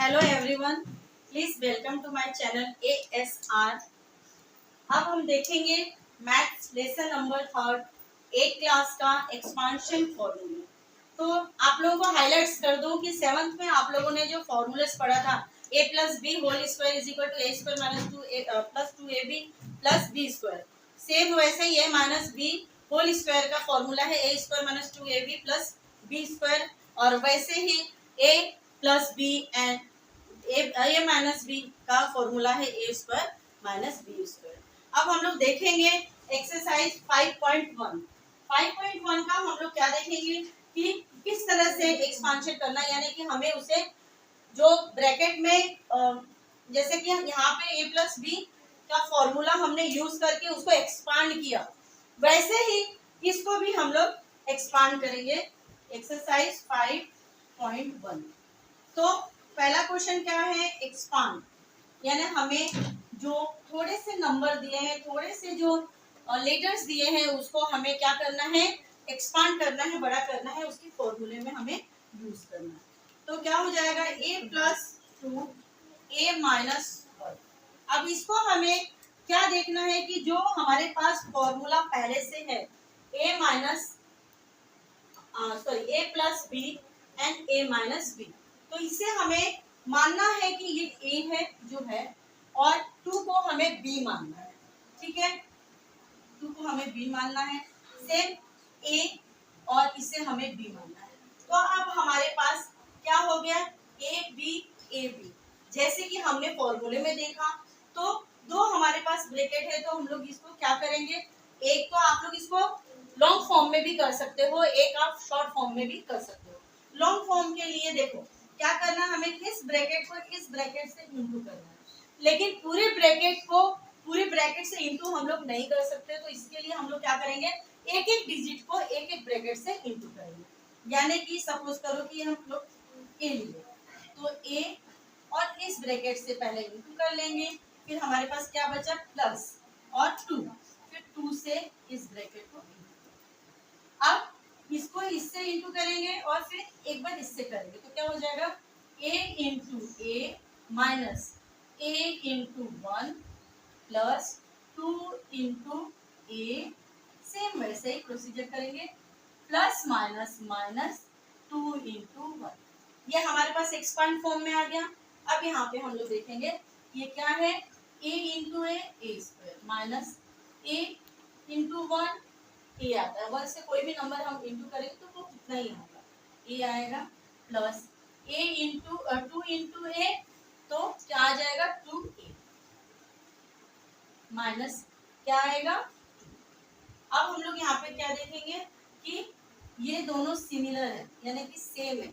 Hello everyone, please welcome to my channel ASR। अब हम देखेंगे मैथ्स लेसन नंबर 3 8 क्लास का एक्सपांशन फॉर्मूला। तो आप लोगों को हाईलाइट्स कर दूं कि 7th में आप लोगों ने जो फॉर्मूलास पढ़ा था a + b whole square is equal to a square minus 2a plus 2ab plus b square, same वैसे ही a minus b whole square का फॉर्मूला है a square minus 2ab plus b square, और वैसे ही a plus b and A minus B का formula है A square minus B square. अब हम लोग देखेंगे एक्सरसाइज 5.1। 5.1 का हम लोग क्या देखेंगे कि किस तरह से एक्सपांशन करना, यानी कि हमें उसे जो ब्रैकेट में जैसे कि यहाँ पे a प्लस बी का फॉर्मूला हमने यूज करके उसको एक्सपांड किया, वैसे ही इसको भी हम लोग एक्सपांड करेंगे। एक्सरसाइज 5.1। तो पहला क्वेश्चन क्या है, एक्सपांड, यानी हमें जो थोड़े से नंबर दिए हैं, थोड़े से जो लेटर्स दिए हैं, उसको हमें क्या करना है, एक्सपांड करना है, बड़ा करना है, उसकी फॉर्मूले में हमें यूज करना है। तो क्या हो जाएगा a प्लस 2 a माइनस 1। अब इसको हमें क्या देखना है कि जो हमारे पास फॉर्मूला पहले से है a minus a plus B and a minus B, तो इसे हमें मानना है कि ये a है जो है, और 2 को हमें b मानना है। ठीक है, 2 को हमें b मानना है, सेम a और इसे हमें b मानना है। तो अब हमारे पास क्या हो गया, a b a b, जैसे कि हमने फॉर्मूले में देखा। तो दो हमारे पास ब्रैकेट है, तो हम लोग इसको क्या करेंगे, एक तो आप लोग इसको लॉन्ग फॉर्म में भी कर सकते हो, एक आप शॉर्ट फॉर्म में भी कर सकते हो। लॉन्ग फॉर्म के लिए देखो क्या करना, हमें इस ब्रैकेट को इस ब्रैकेट से इंटू करना है, लेकिन पूरे ब्रैकेट को पूरे ब्रैकेट से इंटू हम लोग नहीं कर सकते। तो इसके लिए हम लोग क्या करेंगे, एक एक डिजिट को एक एक ब्रैकेट से इंटू करेंगे। यानी कि सपोज करो कि हम लोग ए लिए, तो ए और इस ब्रैकेट से पहले इंटू कर लेंगे, फिर हमारे पास क्या बचा, प्लस और 2, फिर 2 से इस ब्रैकेट को इंटू। अब इसको इससे इंटू करेंगे और फिर एक बार इससे करेंगे, तो क्या हो जाएगा, a into A minus a into 1 plus 2 into A, same वैसे ही प्रोसीजर करेंगे, प्लस माइनस माइनस 2 इंटू 1। ये हमारे पास एक्सपांड फॉर्म में आ गया। अब यहाँ पे हम लोग देखेंगे ये क्या है, a into A square minus a into 1 ए आता है, 1 से कोई भी नंबर हम इंटू करेंगे तो वो इतना ही होगा, ए आएगा, प्लस a इंटू 2 इंटू ए, तो क्या आ जाएगा 2a माइनस क्या आएगा। अब हम लोग यहाँ पे क्या देखेंगे कि ये दोनों सिमिलर है, यानी कि सेम है।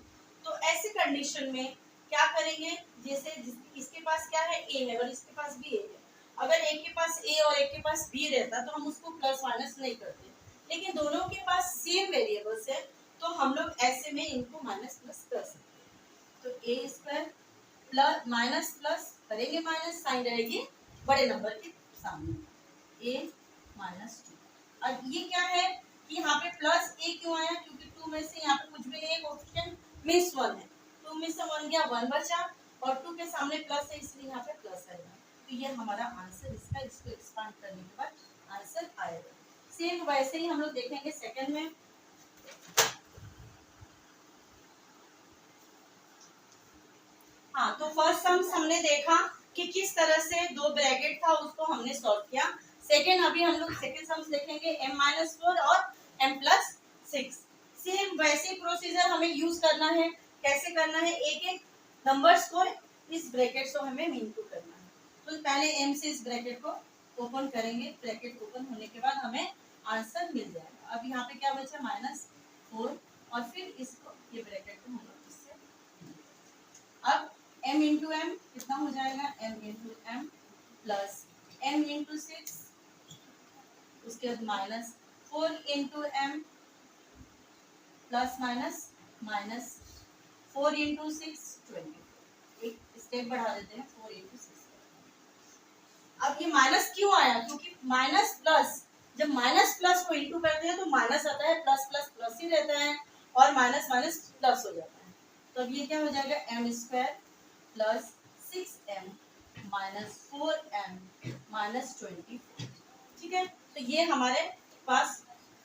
तो ऐसी कंडीशन में क्या करेंगे, जैसे इसके पास क्या है, a है और इसके पास भी a है। अगर एक के पास a और एक के पास b रहता तो हम उसको प्लस माइनस नहीं करते, लेकिन दोनों के पास सेम वेरिएबल्स है, तो हम लोग ऐसे में इनको माइनस प्लस कर सकते हैं। तो a square plus minus plus करेंगे, माइनस साइन रहेगी बड़े नंबर के सामने, a माइनस 2। अब ये क्या है कि यहाँ पे प्लस a क्यों आया, क्योंकि 2 में से यहाँ पे कुछ भी नहीं है, ऑप्शन मिस 1 है, 2 में से 1 गया, 1 बचा, और 2 के सामने प्लस है इसलिए यहाँ पे प्लस आएगा। तो ये हमारा आंसर इसका, इसको एक्सपांड करने के बाद आंसर आएगा। सेम वैसे ही हम लोग देखेंगे सेकंड में। हाँ, तो फर्स्ट सम्स हमने देखा कि किस तरह से दो ब्रैकेट था उसको हमने सॉल्व किया। सेकंड अभी हम लोग सेकंड सम्स देखेंगे, m-4 और m+6। सेम वैसे प्रोसीजर हमें यूज करना है। कैसे करना है, एक एक नंबर्स को इस ब्रैकेट से हमें इनटू करना है। तो पहले m से इस ब्रैकेट को ओपन करेंगे, ब्रैकेट ओपन होने के बाद हमें आंसर मिल जाएगा। अब यहाँ पे क्या बचा, -4, और फिर इसको ये ब्रैकेट को हम लोग इससे, अब m इंटू एम कितना हो जाएगा, m into M plus m into 6, उसके बाद minus 4 into M plus minus minus 4 into 6 20। एक स्टेप बढ़ा देते हैं, 4 इंटू 6। अब ये माइनस क्यों आया, क्योंकि माइनस प्लस, जब माइनस प्लस को इंटू करते हैं तो माइनस आता है, प्लस प्लस प्लस ही रहता है, और माइनस माइनस प्लस हो जाता है। तो अब ये क्या हो जाएगा, m square plus 6m minus 4m minus 24। ठीक है, तो ये हमारे पास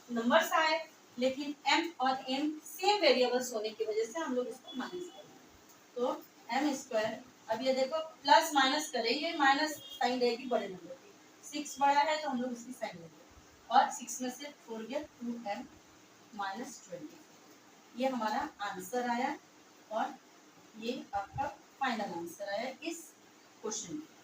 नंबर्स आए, लेकिन m और n सेम वेरिएबल्स होने की वजह से हम लोग इसको माइनस करेंगे। तो m स्क्वायर, अब ये देखो प्लस माइनस करेंगे, माइनस साइन रहेगी बड़े नंबर की, 6 बड़ा है तो हम लोग इसकी साइन लेंगे, और 6 में से 4 गया 2m माइनस 20। ये हमारा आंसर आया, और ये आपका फाइनल आंसर आया इस क्वेश्चन में।